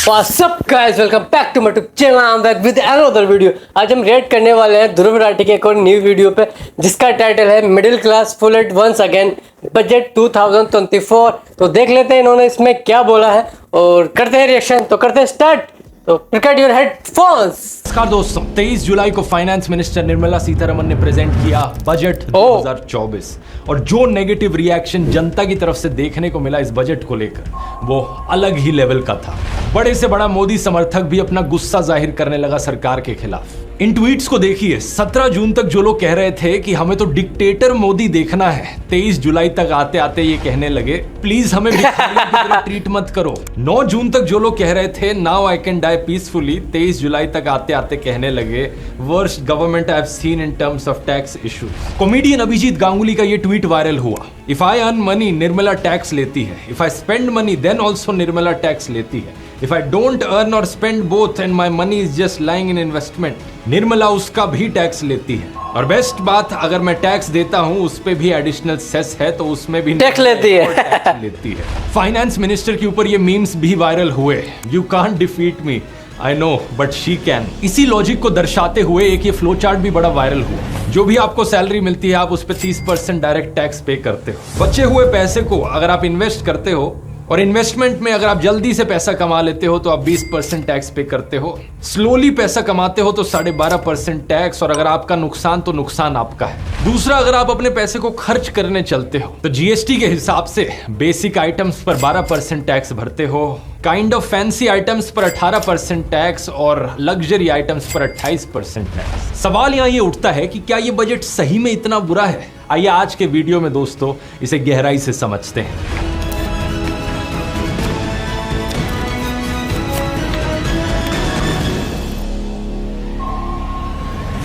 What's up guys, welcome back to my YouTube channel. I'm back with another video. आज हम red करने वाले हैं ध्रुव राठी के एक और न्यू वीडियो पे जिसका टाइटल है middle class fool it once again budget 2024। तो देख लेते हैं इन्होंने इसमें क्या बोला है और करते हैं रिएक्शन। तो करते हैं स्टार्ट। तो प्रिपेयर योर हेडफोन्स। नमस्कार दोस्तों, 23 जुलाई को फाइनेंस मिनिस्टर निर्मला सीतारमण ने प्रेजेंट किया बजट 2024 और जो नेगेटिव रिएक्शन जनता की तरफ से देखने को मिला इस बजट को लेकर वो अलग ही लेवल का था। बड़े से बड़ा मोदी समर्थक भी अपना गुस्सा जाहिर करने लगा सरकार के खिलाफ। इन ट्वीट्स को देखिए, 17 जून तक जो लोग कह रहे थे कि हमें तो डिक्टेटर मोदी देखना है, 23 जुलाई तक आते आते ये कहने लगे प्लीज हमें भिखारियों की तरह ट्रीट मत करो। 9 जून तक जो लोग कह रहे थे now I can die peacefully, 23 जुलाई तक आते आते कहने लगे worst government I have seen in terms of tax issues. Comedian Abhijeet Ganguly का ये ट्वीट वायरल हुआ। If I earn money Nirmala tax लेती है, if I spend money then also Nirmala tax लेती है, इफ आई डोंट अर्न और spend both and my money is just lying in investment, Nirmala उसका भी टैक्स लेती है। और बेस्ट बात, अगर मैं टैक्स देता हूं उस पे भी एडिशनल सेस है तो उसमें भी टैक्स लेती है। फाइनेंस मिनिस्टर के ऊपर ये मीम्स भी वायरल हुए। You can't defeat me, I know but she can. इसी लॉजिक को दर्शाते हुए एक ये फ्लो चार्ट भी बड़ा वायरल हुआ। जो भी आपको सैलरी मिलती है आप उस पर 30% डायरेक्ट टैक्स पे करते हो। बचे हुए पैसे को अगर आप इन्वेस्ट करते हो और इन्वेस्टमेंट में अगर आप जल्दी से पैसा कमा लेते हो तो आप 20% टैक्स पे करते हो। स्लोली पैसा कमाते हो तो 12.5% टैक्स, और अगर आपका नुकसान तो नुकसान आपका है। दूसरा, अगर आप अपने पैसे को खर्च करने चलते हो तो जीएसटी के हिसाब से बेसिक आइटम्स पर 12% टैक्स भरते हो, काइंड ऑफ फैंसी आइटम्स पर 18% टैक्स और लग्जरी आइटम्स पर 28% टैक्स। सवाल यहाँ ये उठता है कि क्या ये बजट सही में इतना बुरा है? आइए आज के वीडियो में दोस्तों इसे गहराई से समझते हैं।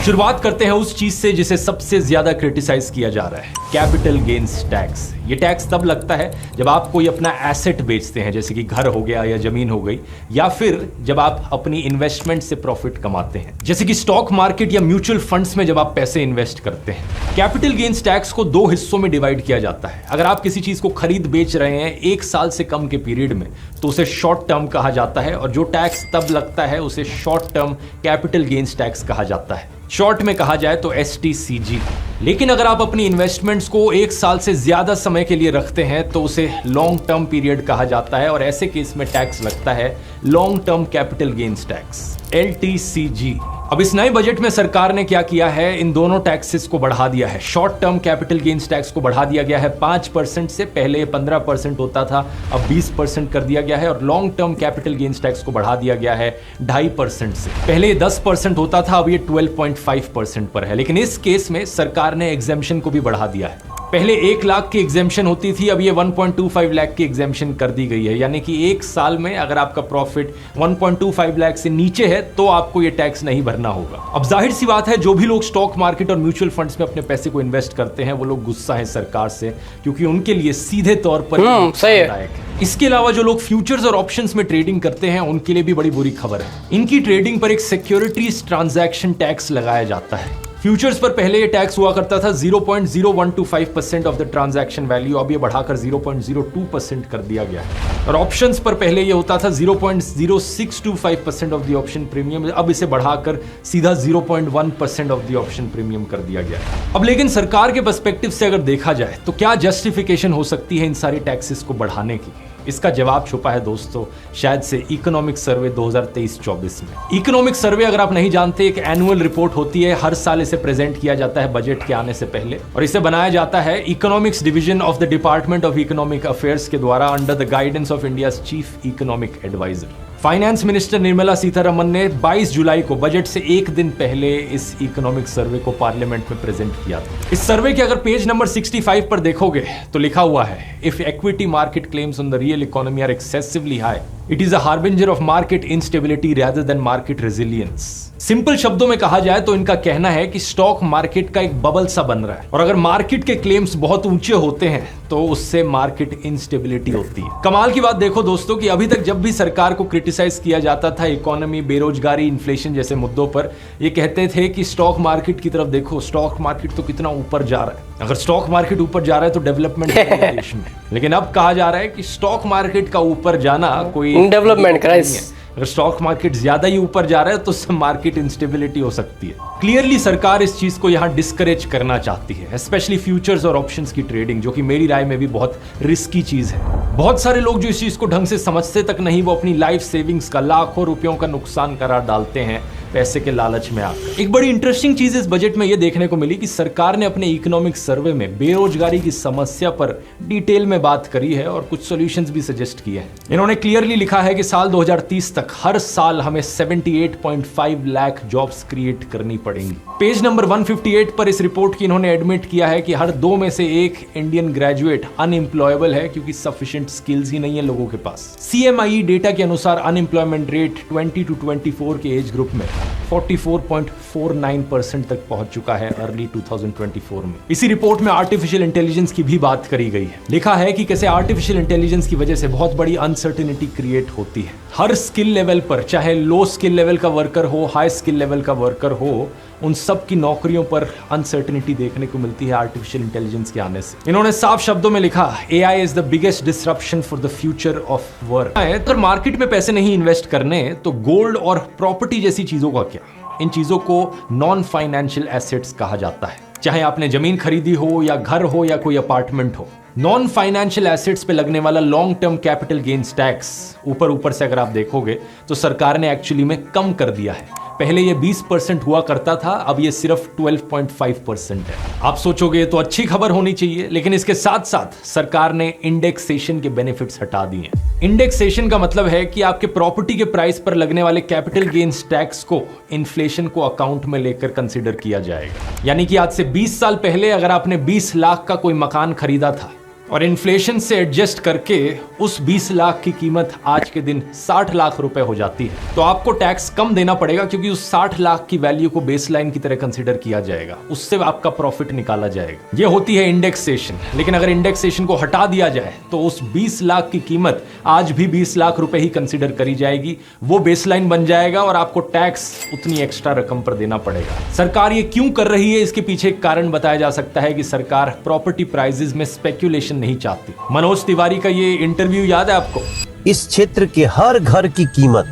शुरुआत करते हैं उस चीज से जिसे सबसे ज्यादा क्रिटिसाइज किया जा रहा है, कैपिटल गेन्स टैक्स। ये टैक्स तब लगता है जब आप कोई अपना एसेट बेचते हैं, जैसे कि घर हो गया या जमीन हो गई, या फिर जब आप अपनी इन्वेस्टमेंट से प्रॉफिट कमाते हैं, जैसे कि स्टॉक मार्केट या म्यूचुअल फंड्स में जब आप पैसे इन्वेस्ट करते हैं। कैपिटल गेन्स टैक्स को 2 हिस्सों में डिवाइड किया जाता है। अगर आप किसी चीज को खरीद बेच रहे हैं 1 साल से कम के पीरियड में तो उसे शॉर्ट टर्म कहा जाता है, और जो टैक्स तब लगता है उसे short term capital gains tax कहा जाता है। शॉर्ट में कहा जाए तो STCG। लेकिन अगर आप अपनी इन्वेस्टमेंट्स को 1 साल से ज्यादा समय के लिए रखते हैं तो उसे लॉन्ग टर्म पीरियड कहा जाता है, और ऐसे केस में टैक्स लगता है long term capital gains tax, LTCG। अब इस नए बजट में सरकार ने क्या किया है, इन दोनों टैक्सेस को बढ़ा दिया है। Short term capital gains tax को बढ़ा दिया गया है 5% से, पहले 15% होता था, अब 20% कर दिया गया है। और long term capital gains tax को बढ़ा दिया गया है 2.5% से, पहले 10% होता था, अब ये 12.5% पर है। लेकिन इस केस में सरकार ने एग्जेम्पशन को भी बढ़ा दिया है। पहले 1 लाख की एग्जेम्पशन होती थी, अब ये 1.25 लाख की एग्जेम्पशन कर दी गई है। यानी कि 1 साल में अगर आपका प्रॉफिट 1.25 लाख से नीचे है तो आपको ये टैक्स नहीं भरना होगा। अब जाहिर सी बात है, जो भी लोग स्टॉक मार्केट और म्यूचुअल फंड्स में अपने पैसे को इन्वेस्ट करते हैं वो लोग गुस्सा है सरकार से, क्योंकि उनके लिए सीधे तौर पर सही है। इसके अलावा जो लोग फ्यूचर्स और ऑप्शंस में ट्रेडिंग करते हैं उनके लिए भी बड़ी बुरी खबर है। इनकी ट्रेडिंग पर एक सिक्योरिटीज ट्रांजैक्शन टैक्स लगाया जाता है। फ्यूचर्स पर पहले ये टैक्स हुआ करता था 0.0125% ऑफ द ट्रांजैक्शन वैल्यू, अब ये बढ़ाकर 0.02% कर दिया गया है। और ऑप्शंस पर पहले ये होता था 0.0625% ऑफ द ऑप्शन प्रीमियम, अब इसे बढ़ाकर सीधा 0.1% ऑफ द ऑप्शन प्रीमियम कर दिया गया है। अब लेकिन सरकार के पर्सपेक्टिव से अगर देखा जाए तो क्या जस्टिफिकेशन हो सकती है इन सारी टैक्सेस को बढ़ाने की? इसका जवाब छुपा है दोस्तों शायद से इकोनॉमिक सर्वे 2023-24 में। इकोनॉमिक सर्वे अगर आप नहीं जानते, एक एनुअल रिपोर्ट होती है, हर साल इसे प्रेजेंट किया जाता है बजट के आने से पहले, और इसे बनाया जाता है economics division of the department of economic affairs के द्वारा under the guidance of India's chief economic adviser. Finance minister Nirmala Sitharaman ने 22 जुलाई को बजट से 1 दिन पहले इस इकोनॉमिक सर्वे को पार्लियामेंट में प्रेजेंट किया था। इस सर्वे के अगर पेज नंबर 65 पर देखोगे तो लिखा हुआ है, if equity market claims on the real economy are excessively high, it is a harbinger of market instability rather than market resilience. Simple शब्दों में कहा जाए तो इनका कहना है कि स्टॉक मार्केट का एक बबल सा बन रहा है, और अगर मार्केट के क्लेम्स बहुत ऊंचे होते हैं तो उससे मार्केट इंस्टेबिलिटी होती है। कमाल की बात देखो दोस्तों कि अभी तक जब भी सरकार को क्रिटिसाइज किया जाता था इकोनॉमी, बेरोजगारी, इन्फ्लेशन जैसे मुद्दों पर, ये कहते थे कि स्टॉक मार्केट की तरफ देखो, स्टॉक मार्केट तो कितना ऊपर जा रहा है, अगर स्टॉक मार्केट ऊपर जा रहा है तो डेवलपमेंट देश में। लेकिन अब कहा जा रहा है कि स्टॉक मार्केट का ऊपर जाना कोई डेवलपमेंट क्राइसिस अगर स्टॉक मार्केट ज्यादा ही ऊपर जा रहा है तो उससे मार्केट इंस्टेबिलिटी हो सकती है। क्लियरली सरकार इस चीज को यहाँ डिस्करेज करना चाहती है, स्पेशली फ्यूचर्स और ऑप्शंस की ट्रेडिंग, जो कि मेरी राय में भी बहुत रिस्की चीज है। बहुत सारे लोग जो इस चीज को ढंग से समझते तक नहीं, वो अपनी लाइफ सेविंग्स का लाखों रुपयों का नुकसान करार डालते हैं पैसे के लालच में आकर। एक बड़ी इंटरेस्टिंग चीज इस बजट में यह देखने को मिली कि सरकार ने अपने इकोनॉमिक सर्वे में बेरोजगारी की समस्या पर डिटेल में बात करी है और कुछ सॉल्यूशंस भी सजेस्ट किए हैं। इन्होंने क्लियरली लिखा है कि साल 2030 तक हर साल हमें 78.5 लाख जॉब्स क्रिएट करनी पड़ेंगी। पेज नंबर 158 पर इस रिपोर्ट की इन्होंने एडमिट किया है कि हर 2 में से 1 इंडियन ग्रेजुएट अनएम्प्लॉयबल है क्योंकि सफिशिएंट स्किल्स ही नहीं है लोगों के पास। CMIE डेटा के अनुसार अनएम्प्लॉयमेंट रेट 20 to 24 के एज ग्रुप में 44.49% तक पहुंच चुका है अर्ली 2024 में। इसी रिपोर्ट में आर्टिफिशियल इंटेलिजेंस की भी बात करी गई है। लिखा है कि कैसे आर्टिफिशियल इंटेलिजेंस की वजह से बहुत बड़ी अनसर्टेनिटी क्रिएट होती है। हर स्किल लेवल पर, चाहे लो स्किल लेवल का वर्कर हो, हाई स्किल लेवल का वर्कर हो, उन सब की नौकरियों पर अनसर्टेनिटी देखने को मिलती है आर्टिफिशियल इंटेलिजेंस के आने से। इन्होंने साफ शब्दों में लिखा, AI is the biggest disruption for the future of work. अगर मार्केट में पैसे नहीं इन्वेस्ट करने तो गोल्ड और प्रॉपर्टी जैसी चीजों का क्या? इन चीजों को नॉन फाइनेंशियल एसेट्स कहा जाता है। चाहे आपने जमीन खरीदी हो या घर हो या कोई अपार्टमेंट हो, नॉन फाइनेंशियल एसेट्स पे लगने वाला long term capital gains tax ऊपर से अगर आप देखोगे तो सरकार ने एक्चुअली में कम कर दिया है। पहले ये 20% हुआ करता था, अब ये सिर्फ 12.5% है। आप सोचोगे तो अच्छी खबर होनी चाहिए, लेकिन इसके साथ साथ सरकार ने इंडेक्सेशन के बेनिफिट्स हटा दिए। इंडेक्सेशन का मतलब है कि आपके प्रॉपर्टी के प्राइस पर लगने वाले कैपिटल गेन्स टैक्स को इन्फ्लेशन को अकाउंट में लेकर कंसीडर किया जाएगा। यानी कि आज से 20 साल पहले अगर आपने 20 लाख का कोई मकान खरीदा था और इन्फ्लेशन से एडजस्ट करके उस 20 लाख की कीमत आज के दिन 60 लाख रुपए हो जाती है, तो आपको टैक्स कम देना पड़ेगा क्योंकि उस 60 लाख की वैल्यू को बेसलाइन की तरह कंसीडर किया जाएगा, उससे आपका प्रॉफिट निकाला जाएगा। ये होती है इंडेक्सेशन। लेकिन अगर इंडेक्सेशन को हटा दिया जाए तो उस 20 लाख की कीमत आज भी 20 लाख रुपए ही कंसीडर करी जाएगी, वो बेसलाइन बन जाएगा और आपको टैक्स उतनी एक्स्ट्रा रकम पर देना पड़ेगा। सरकार ये क्यों कर रही है, इसके पीछे एक कारण बताया जा सकता है कि सरकार प्रॉपर्टी प्राइसेस में स्पेक्यूलेशन नहीं चाहती। मनोज तिवारी का ये इंटरव्यू याद है आपको? इस क्षेत्र के हर घर की कीमत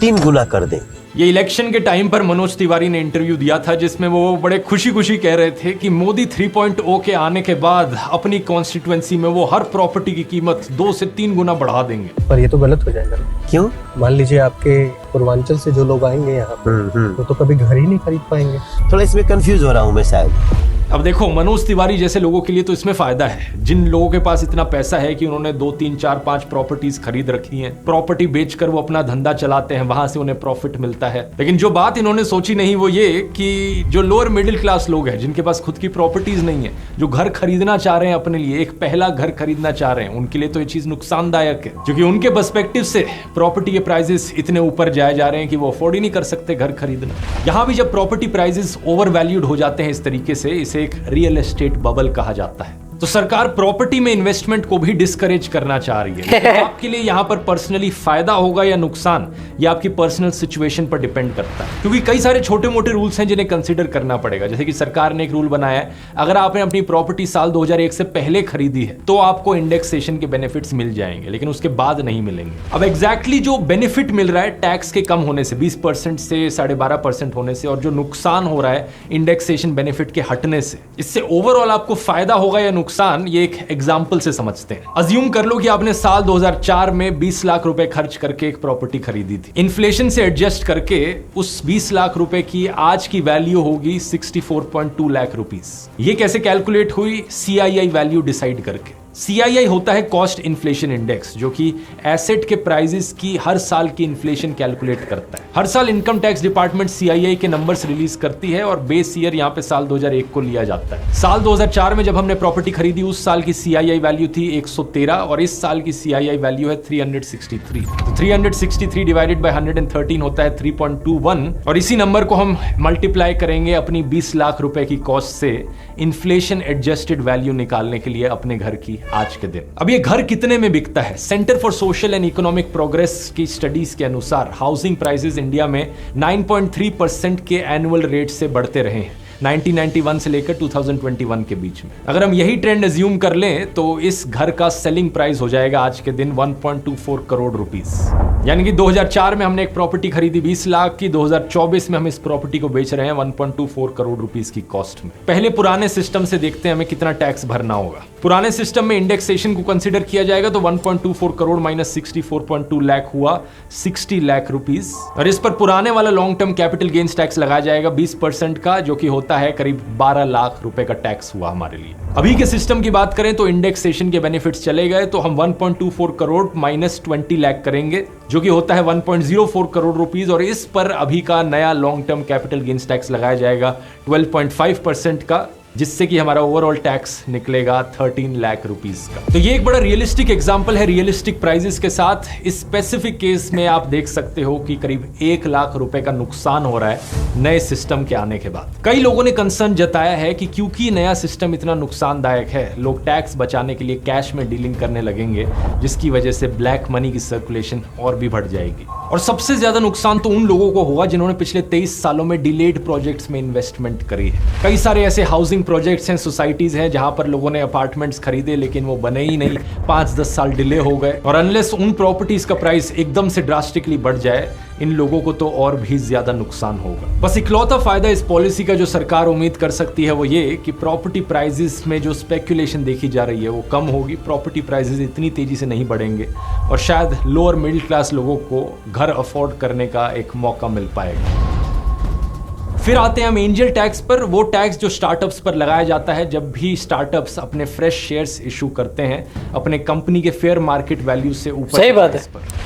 3 गुना कर दें। ये इलेक्शन के टाइम पर मनोज तिवारी ने इंटरव्यू दिया था जिसमें वो बड़े खुशी खुशी कह रहे थे कि मोदी 3.0 के आने के बाद अपनी कॉन्स्टिट्यूएंसी में वो हर प्रॉपर्टी की कीमत 2 से 3 गुना बढ़ा देंगे। पर ये तो गलत हो जाएगा। क्यों? मान लीजिए आपके पूर्वांचल से जो लोग आएंगे यहाँ वो तो कभी घर ही नहीं खरीद पाएंगे। थोड़ा इसमें कंफ्यूज हो रहा हूँ मैं शायद। अब देखो, मनोज तिवारी जैसे लोगों के लिए तो इसमें फायदा है, जिन लोगों के पास इतना पैसा है कि उन्होंने 2, 3, 4, 5 प्रॉपर्टीज खरीद रखी हैं, प्रॉपर्टी बेचकर वो अपना धंधा चलाते हैं, वहां से उन्हें प्रॉफिट मिलता है। लेकिन जो बात इन्होंने सोची नहीं वो ये कि जो लोअर मिडिल क्लास लोग हैं, जिनके पास खुद की प्रॉपर्टीज नहीं है, जो घर खरीदना चाह रहे हैं अपने लिए, एक पहला घर खरीदना चाह रहे हैं, उनके लिए तो ये चीज नुकसानदायक है, क्योंकि उनके पर्सपेक्टिव से प्रॉपर्टी के प्राइसेस इतने ऊपर जाए जा रहे हैं कि वो अफोर्ड ही नहीं कर सकते घर खरीदना। यहां भी जब प्रॉपर्टी प्राइसेस ओवर वैल्यूड हो जाते हैं इस तरीके से, इसे एक रियल एस्टेट बबल कहा जाता है। तो सरकार प्रॉपर्टी में इन्वेस्टमेंट को भी डिस्करेज करना चाह रही है। तो आपके लिए यहाँ पर पर्सनली फायदा होगा या नुकसान, ये आपकी पर्सनल सिचुएशन पर डिपेंड करता है, क्योंकि कई सारे छोटे मोटे रूल्स हैं जिन्हें कंसीडर करना पड़ेगा। जैसे कि सरकार ने एक रूल बनाया है, अगर आपने अपनी प्रॉपर्टी साल 2001 से पहले खरीदी है तो आपको इंडेक्सेशन के बेनिफिट्स मिल जाएंगे, लेकिन उसके बाद नहीं मिलेंगे। अब एग्जैक्टली जो बेनिफिट मिल रहा है टैक्स के कम होने से, 20% से 12.5% होने से, और जो नुकसान हो रहा है इंडेक्सेशन बेनिफिट के हटने से, इससे ओवरऑल आपको फायदा होगा या नुकसान, ये एक एग्जांपल से समझते हैं। अज्यूम कर लो कि आपने साल 2004 में 20 लाख रुपए खर्च करके एक प्रॉपर्टी खरीदी थी। इन्फ्लेशन से एडजस्ट करके उस 20 लाख रुपए की आज की वैल्यू होगी 64.2 लाख रुपीस। ये कैसे कैलकुलेट हुई? CII वैल्यू डिसाइड करके। CII होता है कॉस्ट इन्फ्लेशन इंडेक्स, जो कि एसेट के प्राइसेस की हर साल की इन्फ्लेशन कैलकुलेट करता है। हर साल इनकम टैक्स डिपार्टमेंट CII के नंबर्स रिलीज करती है और बेस ईयर यहाँ पे साल 2001 को लिया जाता है। साल 2004 में जब हमने प्रॉपर्टी खरीदी, उस साल की CII वैल्यू थी 113 और इस साल की CII वैल्यू है 363। तो 363 डिवाइडेड बाय 113 होता है 3.21, और इसी नंबर को हम मल्टीप्लाई करेंगे अपनी 20 लाख रुपए की कॉस्ट से इन्फ्लेशन एडजस्टेड वैल्यू निकालने के लिए अपने घर की आज के दिन। अब ये घर कितने में बिकता है? Centre for social and economic progress की स्टडीज के अनुसार हाउसिंग प्राइसेस इंडिया में 9.3% के एनुअल रेट से बढ़ते रहे हैं। 1991 से लेकर 2021 के बीच में। अगर हम यही ट्रेंड अज्यूम कर लें तो इस घर का सेलिंग प्राइस हो जाएगा आज के दिन 1.24 करोड़ रुपीस। यानी कि 2004 में हमने एक प्रॉपर्टी खरीदी 20 लाख की, 2024 में हम इस प्रॉपर्टी को बेच रहे हैं 1.24 करोड़ रुपीस की कॉस्ट में। पहले पुराने सिस्टम से देखते हैं हमें कितना टैक्स भरना होगा। पुराने सिस्टम में इंडेक्सेशन को कंसीडर किया जाएगा तो 1.24 करोड़ माइनस 64.2 लाख हुआ 60 लाख रुपीस, और इस पर पुराने वाला long term capital gains tax लगाया जाएगा 20% का, जो कि होता है करीब 12 लाख रुपए का टैक्स हुआ हमारे लिए। अभी के सिस्टम की बात करें तो इंडेक्सेशन के बेनिफिट्स चले गए तो हम 1.24 करोड़ माइनस 20 लाख करेंगे, जो कि होता है 1.04 करोड़ रुपीस, और इस पर अभी का नया long term capital gains tax लगाया जाएगा 12.5% का, जिससे कि हमारा ओवरऑल टैक्स निकलेगा 13 लाख रुपीस का। तो ये एक बड़ा रियलिस्टिक एग्जांपल है रियलिस्टिक प्राइजेस के साथ। इस स्पेसिफिक केस में आप देख सकते हो कि करीब 1 लाख रुपए का नुकसान हो रहा है नए सिस्टम के आने के बाद। कई लोगों ने कंसर्न जताया है कि क्योंकि नया सिस्टम इतना नुकसानदायक है, लोग टैक्स बचाने के लिए कैश में डीलिंग करने लगेंगे, जिसकी वजह से ब्लैक मनी की सर्कुलेशन और भी बढ़ जाएगी। और सबसे ज्यादा नुकसान तो उन लोगों को होगा जिन्होंने पिछले 23 सालों में डिलेड प्रोजेक्ट्स में इन्वेस्टमेंट करी है। कई सारे ऐसे हाउसिंग प्रोजेक्ट्स हैं, सोसाइटीज हैं जहां पर लोगों ने अपार्टमेंट्स खरीदे लेकिन वो बने ही नहीं, 5-10 साल डिले हो गए। और अनलेस उन प्रॉपर्टीज का प्राइस एकदम से ड्रास्टिकली बढ़ जाए, इन लोगों को तो और भी ज्यादा नुकसान होगा। बस इकलौता फायदा इस पॉलिसी का जो सरकार उम्मीद कर सकती है वो ये कि प्रॉपर्टी प्राइसेस में जो स्पेक्यूलेशन देखी जा रही है वो कम होगी, प्रॉपर्टी प्राइसेस इतनी तेजी से नहीं बढ़ेंगे, और शायद लोअर मिडिल क्लास लोगों को घर अफोर्ड करने का एक मौका मिल पाएगा। फिर आते हैं हम एंजल टैक्स पर, वो टैक्स जो स्टार्टअप्स पर लगाया जाता है जब भी स्टार्टअप्स अपने फ्रेश शेयर्स इशू करते हैं अपने कंपनी के फेयर मार्केट वैल्यू से ऊपर। सही बात है।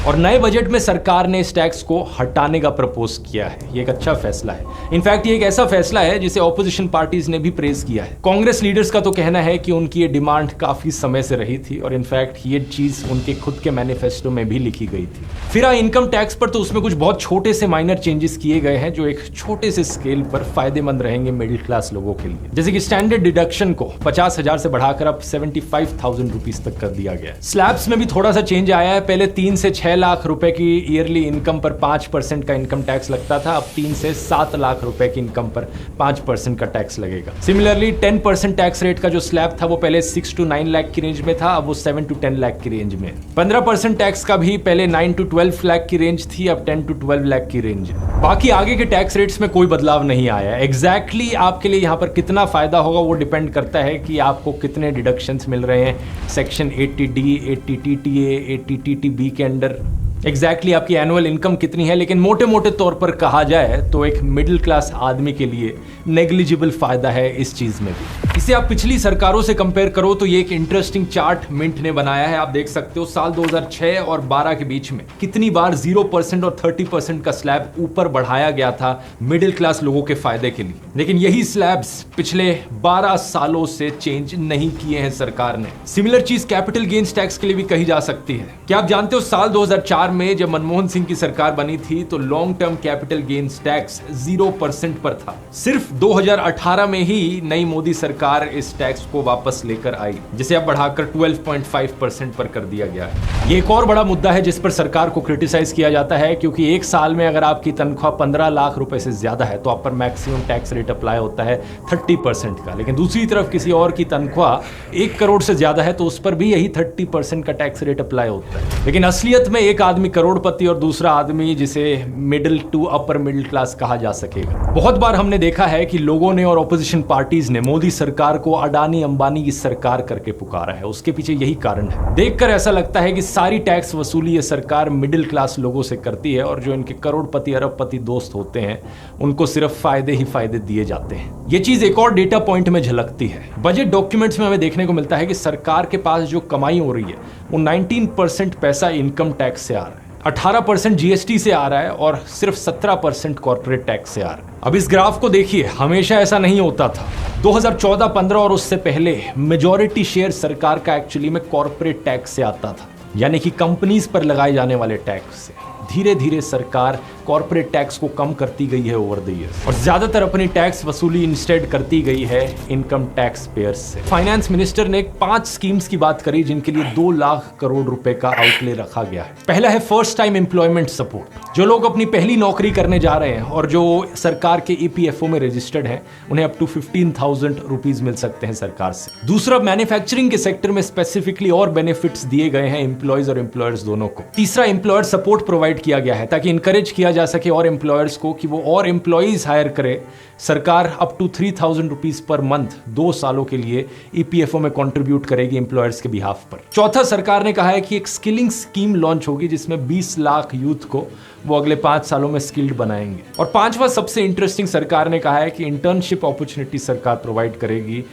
और नए बजट में सरकार ने इस टैक्स को हटाने का प्रपोज किया है। ये एक अच्छा फैसला है। इनफैक्ट ये एक ऐसा फैसला है जिसे ऑपोजिशन पार्टीज ने भी प्रेज किया है। कांग्रेस लीडर्स का तो कहना है कि उनकी ये डिमांड काफी समय से रही थी, और इनफैक्ट ये चीज उनके खुद के मैनिफेस्टो में भी लिखी गई थी। फिर इनकम टैक्स पर तो उसमें कुछ बहुत छोटे से माइनर चेंजेस किए गए हैं जो एक छोटे से स्केल पर फायदेमंद रहेंगे मिडिल क्लास लोगों के लिए। जैसे कि स्टैंडर्ड डिडक्शन को 50,000 से बढ़ाकर अब 75,000 रुपीस तक कर दिया गया है। स्लैब्स में भी थोड़ा सा चेंज आया है। पहले 3 से 6 लाख रुपए की ईयरली इनकम पर 5% का इनकम टैक्स लगता था, अब 3 से 7 लाख रुपए की इनकम पर 5% का टैक्स लगेगा। सिमिलरली 10% टैक्स रेट का जो स्लैब था वो पहले 6 to 9 लाख की रेंज में था, अब वो 7 to 10 लाख की रेंज में। 15% टैक्स का भी पहले 9 to 12 लाख की रेंज थी, अब 10 to 12 लाख की रेंज है। बाकी आगे के टैक्स रेट्स में कोई बदलाव नहीं आया। एग्जैक्टली आपके लिए यहाँ पर कितना फायदा होगा वो डिपेंड करता है कि आपको कितने डिडक्शंस मिल रहे हैं सेक्शन 80D, 80TTA, 80TTB के अंडर। एग्जैक्टली आपकी एनुअल इनकम कितनी है, लेकिन मोटे मोटे तौर पर कहा जाए तो एक मिडिल क्लास आदमी के लिए नेग्लिजिबल फायदा है इस चीज में भी। इसे आप पिछली सरकारों से कंपेयर करो तो ये एक इंटरेस्टिंग चार्ट मिंट ने बनाया है। आप देख सकते हो साल 2006 और 12 के बीच में कितनी बार 0% और 30% का स्लैब ऊपर बढ़ाया गया था मिडिल क्लास लोगों के फायदे के लिए, लेकिन यही स्लैब्स पिछले 12 सालों से चेंज नहीं किए हैं सरकार ने। सिमिलर चीज कैपिटल गेन्स टैक्स के लिए भी कही जा सकती है। क्या आप जानते हो साल 2004 में जब मनमोहन सिंह की सरकार बनी थी तो long term capital gains tax 0% पर था। सिर्फ 2018 में ही नई मोदी सरकार इस टैक्स को वापस लेकर आई, जिसे अब बढ़ाकर 12.5% पर कर दिया गया है। ये एक और बड़ा मुद्दा है जिस पर सरकार को क्रिटिसाइज किया जाता है, क्योंकि एक साल में अगर आपकी तनख्वाह 15 लाख रुपए से ज्यादा है तो आप पर मैक्सिमम टैक्स रेट अप्लाई होता है 30% का, लेकिन दूसरी तरफ किसी और की तनख्वाह 1 करोड़ से ज्यादा है तो उस पर भी यही 30% का टैक्स रेट अप्लाई होता है। लेकिन असलियत में एक आदमी करोड़पति और दूसरा आदमी जिसे middle to upper middle class कहा जा सकेगा। बहुत बार हमने देखा है कि लोगों ने और ऑपोजिशन पार्टीज ने मोदी सरकार को अडानी अंबानी की सरकार करके पुकारा है। उसके पीछे यही कारण है। देखकर ऐसा लगता है कि सारी टैक्स वसूली ये सरकार मिडिल क्लास लोगों से करती है और जो इनके करोड़पति अरबपति दोस्त होते हैं उनको सिर्फ फायदे ही फायदे दिए जाते हैं। ये चीज एक और डेटा पॉइंट में झलकती है। बजट डॉक्यूमेंट्स में हमें देखने को मिलता है कि सरकार के पास जो कमाई हो रही है वो 19% पैसा इनकम टैक्स से आ रहा है, 18% जीएसटी से आ रहा है और सिर्फ 17% कॉर्पोरेट टैक्स से आ रहा है। अब इस ग्राफ को देखिए, हमेशा ऐसा नहीं होता था। 2014-15 और उससे पहले मेजॉरिटी शेयर सरकार का एक्चुअली में कॉर्पोरेट टैक्स से आता था, यानी कि कंपनीज पर लगाए जाने वाले टैक्स से। धीरे धीरे सरकार कॉर्पोरेट टैक्स को कम करती गई है ओवर द ईयर्स और ज्यादातर अपनी टैक्स वसूली इंस्टेड करती गई है इनकम टैक्स पेयर्स से। फाइनेंस मिनिस्टर ने 5 स्कीम्स की बात करी जिनके लिए 2 लाख करोड़ रुपए का आउटले रखा गया है। पहला है फर्स्ट टाइम एम्प्लॉयमेंट सपोर्ट। जो लोग अपनी पहली नौकरी करने जा रहे हैं और जो सरकार के ईपीएफओ में रजिस्टर्ड हैं, उन्हें अप टू 15,000 रुपीज मिल सकते हैं सरकार से। दूसरा, मैन्युफैक्चरिंग के सेक्टर में स्पेसिफिकली और बेनिफिट्स दिए गए हैं एम्प्लॉयज और एम्प्लॉयर्स दोनों को। तीसरा, एम्प्लॉयर सपोर्ट प्रोवाइड किया गया है ताकि इंकरेज किया जा सके और एम्प्लॉयर्स को कि वो और एम्प्लॉयज हायर करे। सरकार up to 3,000 rupees per month 2 सालों के लिए ईपीएफओ में कंट्रीब्यूट करेगी एम्प्लॉयर्स के बिहाफ पर। चौथा, सरकार ने कहा है कि एक स्किलिंग स्कीम लॉन्च होगी जिसमें 20 लाख यूथ को वो अगले 5 सालों में स्किल्ड बनाएंगे। और पांचवा, सबसे इंटरेस्टिंग, सरकार ने कहा है कि इंटर्नशिप अपॉर्चुनिटी सरकार प्रोवाइड करेगी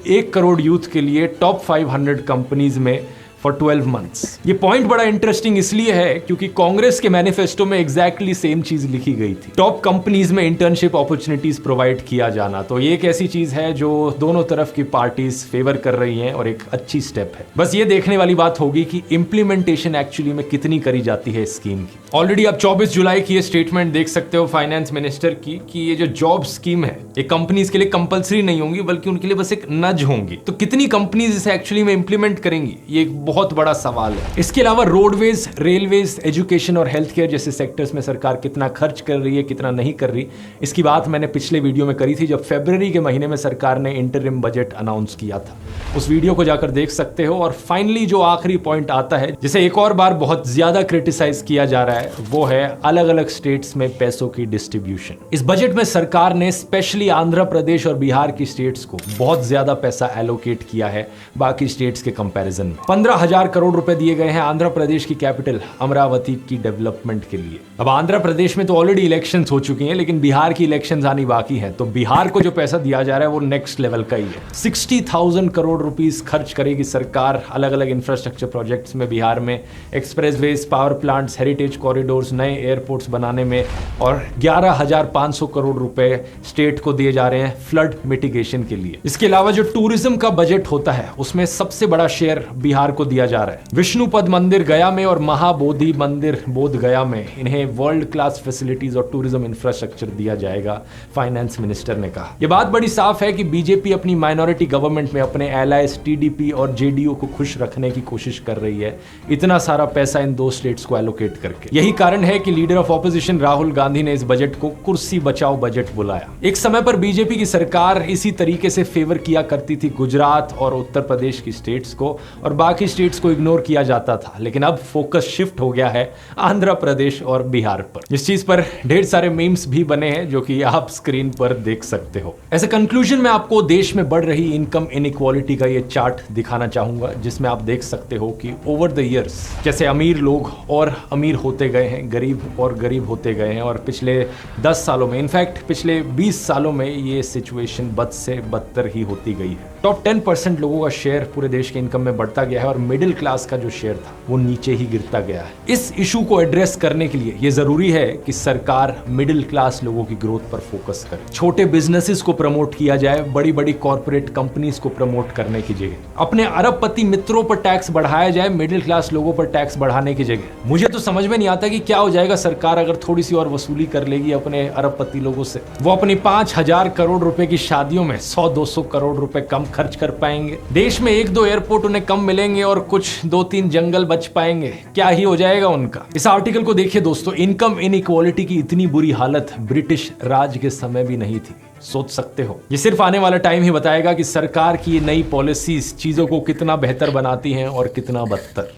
1 करोड़ यूथ के लिए टॉप 500 कंपनीज में फॉर 12 मंथ्स। ये पॉइंट बड़ा इंटरेस्टिंग इसलिए है क्योंकि कांग्रेस के मैनिफेस्टो में एग्जैक्टली सेम चीज लिखी गई थी, टॉप कंपनीज में इंटर्नशिप अपॉर्चुनिटीज प्रोवाइड किया जाना। तो ये एक ऐसी चीज है जो दोनों तरफ की पार्टीज फेवर कर रही हैं और एक अच्छी स्टेप है। बस ये देखने वाली बात होगी कि इंप्लीमेंटेशन एक्चुअली में कितनी करी जाती है इस स्कीम की। ऑलरेडी आप 24 जुलाई की ये स्टेटमेंट देख सकते हो फाइनेंस मिनिस्टर की कि ये जो जॉब स्कीम है ये कंपनीज के लिए कंपलसरी नहीं होंगी बल्कि उनके लिए बस एक नज होंगी। तो कितनी कंपनीज इसे एक्चुअली में इंप्लीमेंट करेंगी, ये एक बहुत बड़ा सवाल है। इसके अलावा रोडवेज, रेलवेज, एजुकेशन और हेल्थ केयर जैसे सेक्टर्स में सरकार कितना खर्च कर रही है, कितना नहीं कर रही, इसकी बात मैंने पिछले वीडियो में करी थी जब फरवरी के महीने में सरकार ने इंटरिम बजट अनाउंस किया था। उस वीडियो को जाकर देख सकते हो। और फाइनली जो आखिरी पॉइंट आता है जिसे एक और बार बहुत ज्यादा क्रिटिसाइज किया जा रहा है, वो है अलग अलग स्टेट्स में पैसों की डिस्ट्रीब्यूशन। इस बजट में सरकार ने स्पेशली आंध्र प्रदेश और बिहार की स्टेट्स को बहुत ज्यादा पैसा एलोकेट किया है बाकी स्टेट्स के कंपैरिजन में। 15,000 करोड़ रुपए दिए गए हैं आंध्र प्रदेश की कैपिटल अमरावती की डेवलपमेंट के लिए। अब आंध्र प्रदेश में तो ऑलरेडी इलेक्शंस हो चुकी हैं, लेकिन बिहार की इलेक्शंस आनी बाकी हैं, तो बिहार को जो पैसा दिया जा रहा है वो नेक्स्ट लेवल का ही है। 60,000 करोड़ रुपीस खर्च करेगी सरकार अलग अलग इंफ्रास्ट्रक्चर प्रोजेक्ट्स में बिहार में, expressways, power plants, heritage corridors, नए एयरपोर्ट्स बनाने में, और 11,500 करोड़ रुपए स्टेट को दिए जा रहे हैं फ्लड मिटिगेशन के लिए। इसके अलावा जो टूरिज्म का बजट होता है उसमें सबसे बड़ा शेयर बिहार को दिया जा रहा है। विष्णुपद मंदिर गया में और महाबोधि मंदिर बोध गया में इन्हें वर्ल्ड क्लास फैसिलिटीज और टूरिज्म इंफ्रास्ट्रक्चर दिया जाएगा, फाइनेंस मिनिस्टर ने कहा। यह बात बड़ी साफ है कि बीजेपी अपनी माइनॉरिटी गवर्नमेंट में अपने एलाइज टीडीपी और जेडीयू को खुश रखने की कोशिश कर रही है, इतना सारा पैसा इन 2 स्टेट्स को एलोकेट करके। यही कारण है कि leader of opposition Rahul Gandhi ने इस बजट को कुर्सी बचाओ बजट बुलाया। एक समय पर बीजेपी की सरकार इसी तरीके से फेवर किया करती थी गुजरात और उत्तर प्रदेश की स्टेट्स को, और बाकी स्टेट्स को इग्नोर किया जाता था। लेकिन अब फोकस शिफ्ट हो गया है आंध्र प्रदेश और बिहार पर। इस चीज पर ढेर सारे मीम्स भी बने हैं जो कि आप स्क्रीन पर देख सकते हो। ऐसे कंक्लूजन में आपको देश में बढ़ रही इनकम इनइक्वालिटी का ये चार्ट दिखाना चाहूंगा, जिसमें आप देख सकते हो कि ओवर द इयर्स जैसे अमीर लोग और अमीर होते गए हैं, गरीब और गरीब होते गए हैं, और पिछले 10 सालों में, इनफैक्ट पिछले 20 सालों में ये सिचुएशन बद से बदतर ही होती गई है। टॉप 10% लोगों का शेयर पूरे देश के इनकम में बढ़ता गया है और मिडिल क्लास का जो शेयर था वो नीचे ही गिरता गया है। इस इशू को एड्रेस करने के लिए ये जरूरी है कि सरकार मिडिल क्लास लोगों की ग्रोथ पर फोकस करे। छोटे बिजनेसेस को प्रमोट किया जाए, बड़ी बड़ी कॉर्पोरेट कंपनीज को प्रमोट करने की जगह अपने अरबपति मित्रों पर टैक्स बढ़ाया जाए, मिडिल क्लास लोगों पर टैक्स बढ़ाने की जगह। मुझे तो समझ में नहीं आता कि क्या हो जाएगा सरकार अगर थोड़ी सी और वसूली कर लेगी अपने अरबपति लोगों से। वो अपनी 5,000 करोड़ रुपए की शादियों में 100-200 करोड़ रुपए कम खर्च कर पाएंगे। देश में 1-2 एयरपोर्ट उन्हें कम मिलेंगे और कुछ 2-3 जंगल बच पाएंगे। क्या ही हो जाएगा उनका। इस आर्टिकल को देखिए दोस्तों, इनकम इनइक्वालिटी की इतनी बुरी हालत ब्रिटिश राज के समय भी नहीं थी। सोच सकते हो, ये सिर्फ आने वाला टाइम ही बताएगा कि सरकार की ये नई पॉलिसीज चीजों को कितना बेहतर बनाती हैं और कितना बदतर।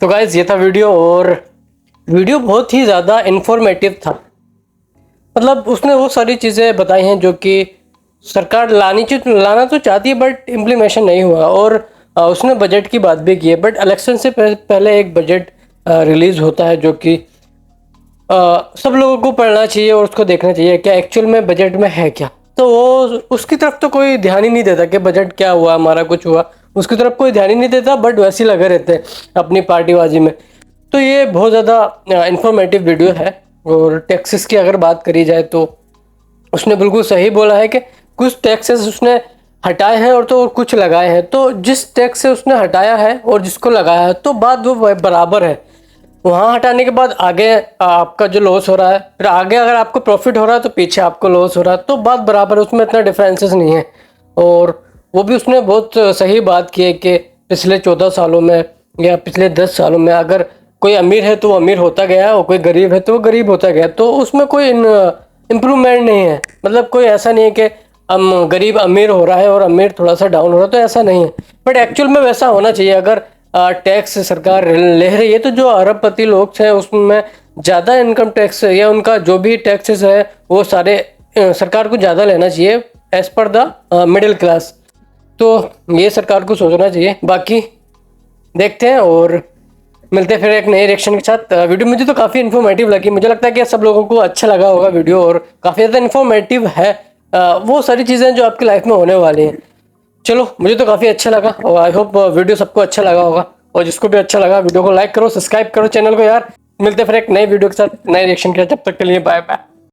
तो गाइस, ये था वीडियो, और वीडियो बहुत ही ज़्यादा इंफॉर्मेटिव था। मतलब उसने वो सारी चीज़ें बताई हैं जो कि सरकार लाना तो चाहती है बट इम्प्लीमेशन नहीं हुआ। और उसने बजट की बात भी की है, बट इलेक्शन से पहले एक बजट रिलीज़ होता है जो कि सब लोगों को पढ़ना चाहिए और उसको देखना चाहिए क्या एक्चुअल में बजट में है क्या। तो वो उसकी तरफ तो कोई ध्यान ही नहीं देता कि बजट क्या हुआ, हमारा कुछ हुआ, उसकी तरफ कोई ध्यान ही नहीं देता, बट वैसे ही लगे रहते हैं अपनी पार्टीबाजी में। तो ये बहुत ज़्यादा इंफॉर्मेटिव वीडियो है। और टैक्सेस की अगर बात करी जाए तो उसने बिल्कुल सही बोला है कि कुछ टैक्सेस उसने हटाए हैं और तो कुछ लगाए हैं। तो जिस टैक्स से उसने हटाया है और जिसको लगाया है तो बात वो बराबर है। वहाँ हटाने के बाद आगे आपका जो लॉस हो रहा है, फिर आगे अगर आपको प्रॉफिट हो रहा है तो पीछे आपको लॉस हो रहा है, तो बात बराबर है, उसमें इतना डिफरेंसेस नहीं है। और वो भी उसने बहुत सही बात की है कि पिछले 14 सालों में या पिछले 10 सालों में अगर कोई अमीर है तो वो अमीर होता गया और कोई गरीब है तो वो गरीब होता गया, तो उसमें कोई इम्प्रूवमेंट नहीं है। मतलब कोई ऐसा नहीं है कि हम गरीब अमीर हो रहा है और अमीर थोड़ा सा डाउन हो रहा है, तो ऐसा नहीं है। बट एक्चुअल में वैसा होना चाहिए। अगर टैक्स सरकार ले रही है तो जो अरबपति लोग हैं उसमें ज़्यादा इनकम टैक्स या उनका जो भी टैक्सेस है वो सारे सरकार को ज़्यादा लेना चाहिए as per the middle class. तो ये सरकार को सोचना चाहिए। बाकी देखते हैं और मिलते हैं फिर एक नए रिएक्शन के साथ। वीडियो मुझे तो काफ़ी इन्फॉर्मेटिव लगी, मुझे लगता है कि सब लोगों को अच्छा लगा होगा वीडियो, और काफ़ी ज़्यादा इन्फॉर्मेटिव है। वो सारी चीज़ें जो आपकी लाइफ में होने वाली हैं। चलो मुझे तो काफ़ी अच्छा लगा और आई होप वीडियो सबको अच्छा लगा होगा, और जिसको भी अच्छा लगा वीडियो को लाइक करो, सब्सक्राइब करो चैनल को यार। मिलते हैं फिर एक नए वीडियो के साथ, नए रिएक्शन के साथ। जब तक के लिए बाय बाय।